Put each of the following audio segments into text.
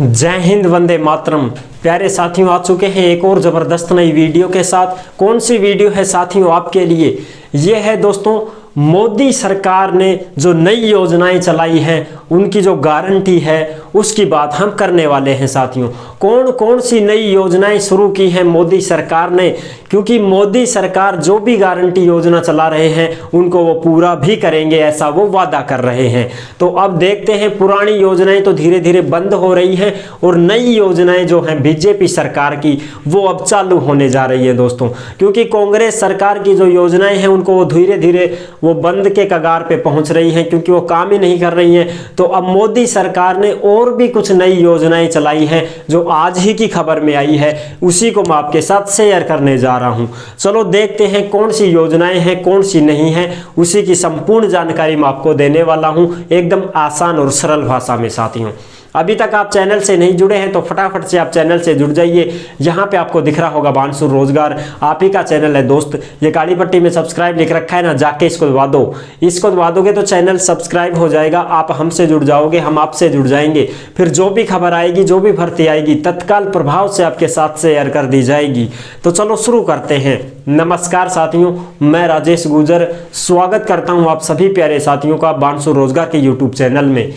जय हिंद, वंदे मातरम। प्यारे साथियों, आ चुके हैं एक और ज़बरदस्त नई वीडियो के साथ। कौन सी वीडियो है साथियों आपके लिए? ये है दोस्तों, मोदी सरकार ने जो नई योजनाएं चलाई हैं उनकी जो गारंटी है उसकी बात हम करने वाले हैं साथियों। कौन कौन सी नई योजनाएं शुरू की हैं मोदी सरकार ने, क्योंकि मोदी सरकार जो भी गारंटी योजना चला रहे हैं उनको वो पूरा भी करेंगे, ऐसा वो वादा कर रहे हैं। तो अब देखते हैं, पुरानी योजनाएं तो धीरे धीरे बंद हो रही हैं और नई योजनाएं जो हैं बीजेपी सरकार की वो अब चालू होने जा रही है दोस्तों। क्योंकि कांग्रेस सरकार की जो योजनाएं हैं उनको वो धीरे धीरे वो बंद के कगार पे पहुंच रही हैं, क्योंकि वो काम ही नहीं कर रही हैं। तो अब मोदी सरकार ने और भी कुछ नई योजनाएं चलाई हैं जो आज ही की खबर में आई है, उसी को मैं आपके साथ शेयर करने जा रहा हूं। चलो देखते हैं कौन सी योजनाएं हैं, कौन सी नहीं है, उसी की संपूर्ण जानकारी मैं आपको देने वाला हूं, एकदम आसान और सरल भाषा में साथियों। अभी तक आप चैनल से नहीं जुड़े हैं तो फटाफट से आप चैनल से जुड़ जाइए। यहाँ पे आपको दिख रहा होगा बानसूर रोजगार, आप ही का चैनल है दोस्त। ये काली पट्टी में सब्सक्राइब लिख रखा है ना, जाके इसको दबा दो। इसको दबा दोगे तो चैनल सब्सक्राइब हो जाएगा, आप हमसे जुड़ जाओगे, हम आपसे जुड़ जाएंगे। फिर जो भी खबर आएगी, जो भी भर्ती आएगी, तत्काल प्रभाव से आपके साथ शेयर कर दी जाएगी। तो चलो शुरू करते हैं। नमस्कार साथियों, मैं राजेश गुजर स्वागत करता हूँ आप सभी प्यारे साथियों का बानसूर रोजगार के यूट्यूब चैनल में।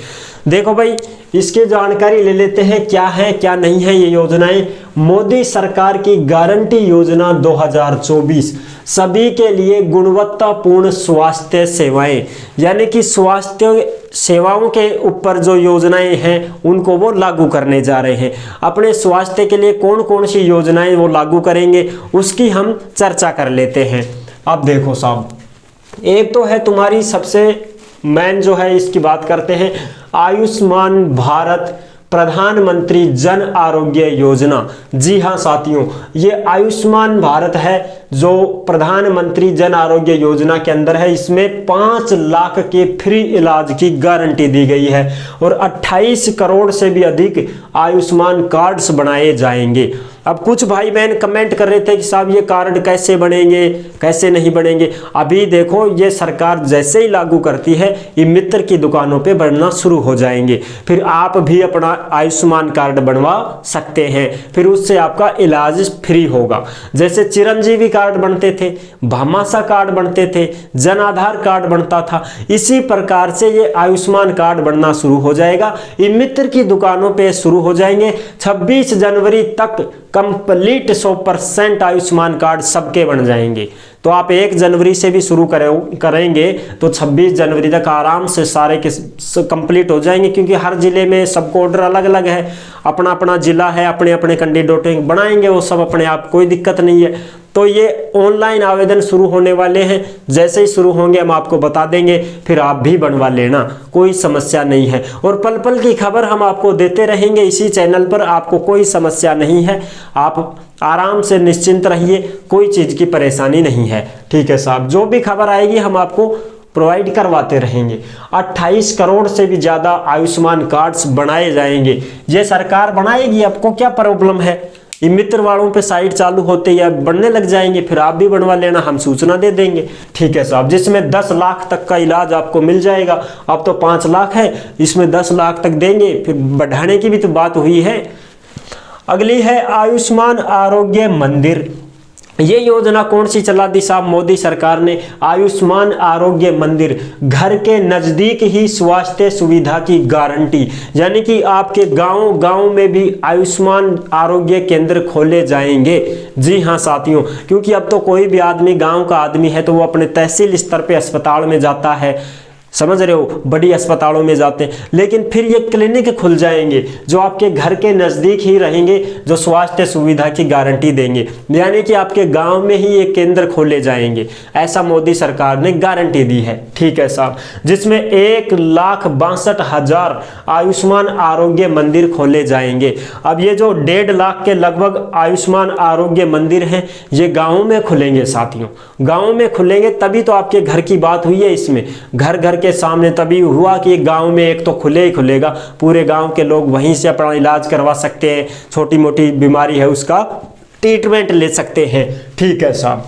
देखो भाई, इसकी जानकारी ले लेते हैं, क्या है क्या नहीं है ये योजनाएं। मोदी सरकार की गारंटी योजना 2024 सभी के लिए गुणवत्तापूर्ण स्वास्थ्य सेवाएं, यानी कि स्वास्थ्य सेवाओं के ऊपर जो योजनाएं हैं उनको वो लागू करने जा रहे हैं। अपने स्वास्थ्य के लिए कौन कौन सी योजनाएं वो लागू करेंगे उसकी हम चर्चा कर लेते हैं। अब देखो साहब, एक तो है तुम्हारी सबसे मेन जो है, इसकी बात करते हैं, आयुष्मान भारत प्रधानमंत्री जन आरोग्य योजना। जी हाँ साथियों, ये आयुष्मान भारत है जो प्रधानमंत्री जन आरोग्य योजना के अंदर है। इसमें 5 लाख के फ्री इलाज की गारंटी दी गई है और 28 करोड़ से भी अधिक आयुष्मान कार्ड्स बनाए जाएंगे। अब कुछ भाई बहन कमेंट कर रहे थे कि साहब ये कार्ड कैसे बनेंगे, कैसे नहीं बनेंगे। अभी देखो, ये सरकार जैसे ही लागू करती है ये मित्र की दुकानों पे बनना शुरू हो जाएंगे। फिर आप भी अपना आयुष्मान कार्ड बनवा सकते हैं, फिर उससे आपका इलाज फ्री होगा। जैसे चिरंजीवी कार्ड बनते थे, भामाशाह कार्ड बनते थे, जन आधार कार्ड बनता था, इसी प्रकार से ये आयुष्मान कार्ड बनना शुरू हो जाएगा। ये मित्र की दुकानों पे शुरू हो जाएंगे। 26 जनवरी तक कंप्लीट 100% आयुष्मान कार्ड सबके बन जाएंगे। तो आप 1 जनवरी से भी शुरू करेंगे तो 26 जनवरी तक आराम से सारे के कंप्लीट हो जाएंगे, क्योंकि हर जिले में सबको ऑर्डर अलग अलग है, अपना अपना जिला है, अपने अपने कैंडिडेट बनाएंगे वो सब अपने आप, कोई दिक्कत नहीं है। तो ये ऑनलाइन आवेदन शुरू होने वाले हैं, जैसे ही शुरू होंगे हम आपको बता देंगे, फिर आप भी बनवा लेना, कोई समस्या नहीं है। और पल पल की खबर हम आपको देते रहेंगे इसी चैनल पर, आपको कोई समस्या नहीं है, आप आराम से निश्चिंत रहिए, कोई चीज़ की परेशानी नहीं है। ठीक है साहब, जो भी खबर आएगी हम आपको प्रोवाइड करवाते रहेंगे। 28 करोड़ से भी ज़्यादा आयुष्मान कार्ड्स बनाए जाएंगे, ये सरकार बनाएगी, आपको क्या प्रॉब्लम है। ये मित्र वालों पे साइट चालू होते या बनने लग जाएंगे, फिर आप भी बनवा लेना, हम सूचना दे देंगे। ठीक है साहब, जिसमें 10 लाख तक का इलाज आपको मिल जाएगा। अब तो 5 लाख है, इसमें 10 लाख तक देंगे, फिर बढ़ाने की भी तो बात हुई है। अगली है आयुष्मान आरोग्य मंदिर। ये योजना कौन सी चला दी साहब मोदी सरकार ने? आयुष्मान आरोग्य मंदिर, घर के नज़दीक ही स्वास्थ्य सुविधा की गारंटी, यानी कि आपके गांव गांव में भी आयुष्मान आरोग्य केंद्र खोले जाएंगे। जी हाँ साथियों, क्योंकि अब तो कोई भी आदमी, गांव का आदमी है तो वो अपने तहसील स्तर पे अस्पताल में जाता है, समझ रहे हो, बड़ी अस्पतालों में जाते हैं, लेकिन फिर ये क्लिनिक खुल जाएंगे जो आपके घर के नज़दीक ही रहेंगे, जो स्वास्थ्य सुविधा की गारंटी देंगे, यानी कि आपके गांव में ही ये केंद्र खोले जाएंगे। ऐसा मोदी सरकार ने गारंटी दी है। ठीक है साहब, जिसमें 1,62,000 आयुष्मान आरोग्य मंदिर खोले जाएंगे। अब ये जो 1.5 लाख के लगभग आयुष्मान आरोग्य मंदिर हैं ये गाँव में खुलेंगे साथियों, गाँव में खुलेंगे, तभी तो आपके घर की बात हुई है। इसमें घर घर के सामने तभी हुआ कि गांव में एक तो खुले ही खुलेगा, पूरे गांव के लोग वहीं से अपना इलाज करवा सकते हैं, छोटी मोटी बीमारी है उसका ट्रीटमेंट ले सकते हैं। ठीक है साहब,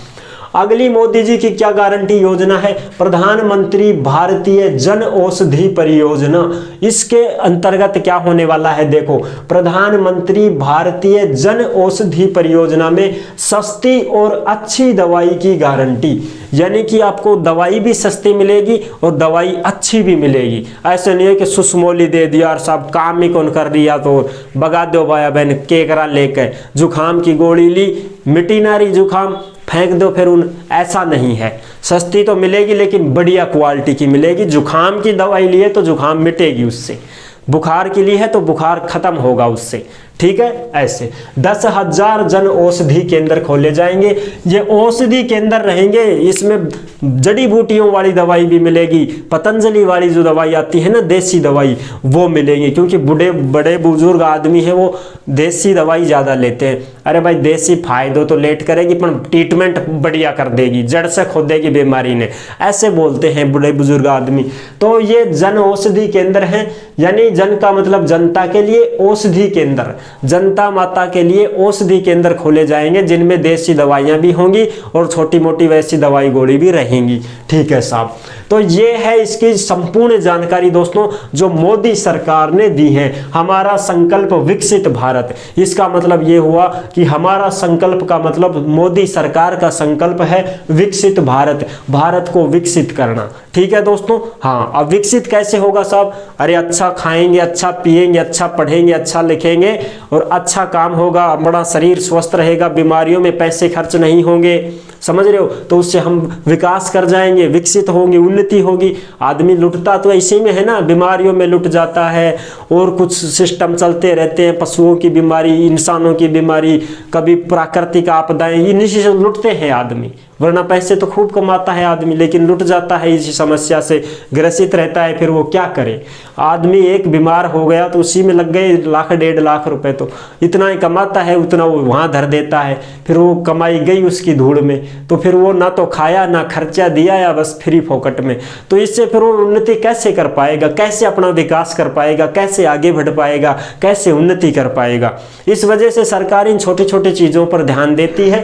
अगली मोदी जी की क्या गारंटी योजना है, प्रधानमंत्री भारतीय जन औषधि परियोजना। इसके अंतर्गत क्या होने वाला है, देखो प्रधानमंत्री भारतीय जन औषधि परियोजना में सस्ती और अच्छी दवाई की गारंटी, यानी कि आपको दवाई भी सस्ती मिलेगी और दवाई अच्छी भी मिलेगी। ऐसे नहीं है कि सुस्मोली दे दिया और सब काम ही कौन कर रिया तो बगा दो भाया बहन केकरा लेकर, जुखाम की गोली ली मिटी ना रही जुखाम फेंक दो फिर उन, ऐसा नहीं है। सस्ती तो मिलेगी लेकिन बढ़िया क्वालिटी की मिलेगी। जुखाम की दवाई लिए तो जुखाम मिटेगी उससे, बुखार के लिए है तो बुखार खत्म होगा उससे, ठीक है। ऐसे 10,000 जन औषधि केंद्र खोले जाएंगे। ये औषधि केंद्र रहेंगे, इसमें जड़ी बूटियों वाली दवाई भी मिलेगी, पतंजलि वाली जो दवाई आती है ना देसी दवाई वो मिलेगी, क्योंकि बड़े बुजुर्ग आदमी है वो देसी दवाई ज़्यादा लेते हैं। अरे भाई देसी फायदो तो लेट करेगी पर ट्रीटमेंट बढ़िया कर देगी, जड़ से खोदेगी बीमारी ने, ऐसे बोलते हैं बड़े बुजुर्ग आदमी। तो ये जन औषधि केंद्र है, यानी जन का मतलब जनता के लिए, औषधि केंद्र जनता माता के लिए औषधि केंद्र खोले जाएंगे जिनमें देसी दवाइयां भी होंगी और छोटी मोटी वैसी दवाई गोली भी रहेंगी, ठीक है साहब। तो ये है इसकी संपूर्ण जानकारी दोस्तों जो मोदी सरकार ने दी है। हमारा संकल्प विकसित भारत, इसका मतलब ये हुआ कि हमारा संकल्प का मतलब मोदी सरकार का संकल्प है विकसित भारत, भारत को विकसित करना, ठीक है दोस्तों। हाँ, अब विकसित कैसे होगा साहब, अरे अच्छा खाएंगे, अच्छा पिएंगे, अच्छा पढ़ेंगे, अच्छा लिखेंगे और अच्छा काम होगा, हमारा शरीर स्वस्थ रहेगा, बीमारियों में पैसे खर्च नहीं होंगे, समझ रहे हो, तो उससे हम विकास कर जाएंगे, विकसित होंगे, उन्नति होगी। आदमी लुटता तो ऐसे में है ना, बीमारियों में लुट जाता है और कुछ सिस्टम चलते रहते हैं, पशुओं की बीमारी, इंसानों की बीमारी, कभी प्राकृतिक आपदाएं, इन्हीं से लुटते हैं आदमी। वरना पैसे तो खूब कमाता है आदमी लेकिन लुट जाता है, इसी समस्या से ग्रसित रहता है। फिर वो क्या करे, आदमी एक बीमार हो गया तो उसी में लग गए 1,00,000 1,50,000 रुपए, तो इतना ही कमाता है उतना वो वहाँ धर देता है, फिर वो कमाई गई उसकी धूड़ में, तो फिर वो ना तो खाया ना खर्चा दिया या बस फ्री फोकट में। तो इससे फिर वो उन्नति कैसे कर पाएगा, कैसे अपना विकास कर पाएगा, कैसे आगे बढ़ पाएगा, कैसे उन्नति कर पाएगा। इस वजह से सरकार इन छोटी छोटी चीज़ों पर ध्यान देती है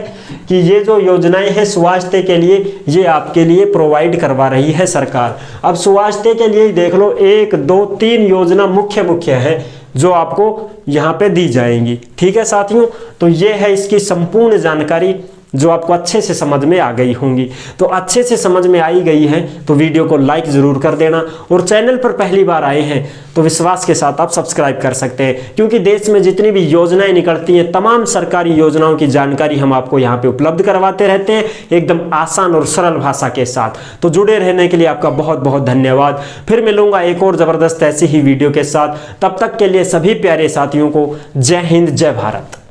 कि ये जो योजनाएं हैं स्वास्थ्य के लिए, ये आपके लिए प्रोवाइड करवा रही है सरकार। अब स्वास्थ्य के लिए देख लो 1 2 3 योजना मुख्य है जो आपको यहाँ पे दी जाएंगी, ठीक है साथियों। तो ये है इसकी संपूर्ण जानकारी जो आपको अच्छे से समझ में आ गई होंगी। तो अच्छे से समझ में आई गई है तो वीडियो को लाइक जरूर कर देना, और चैनल पर पहली बार आए हैं तो विश्वास के साथ आप सब्सक्राइब कर सकते हैं, क्योंकि देश में जितनी भी योजनाएं निकलती हैं तमाम सरकारी योजनाओं की जानकारी हम आपको यहाँ पे उपलब्ध करवाते रहते हैं एकदम आसान और सरल भाषा के साथ। तो जुड़े रहने के लिए आपका बहुत बहुत धन्यवाद। फिर मिलूंगा एक और जबरदस्त ऐसी ही वीडियो के साथ, तब तक के लिए सभी प्यारे साथियों को जय हिंद, जय भारत।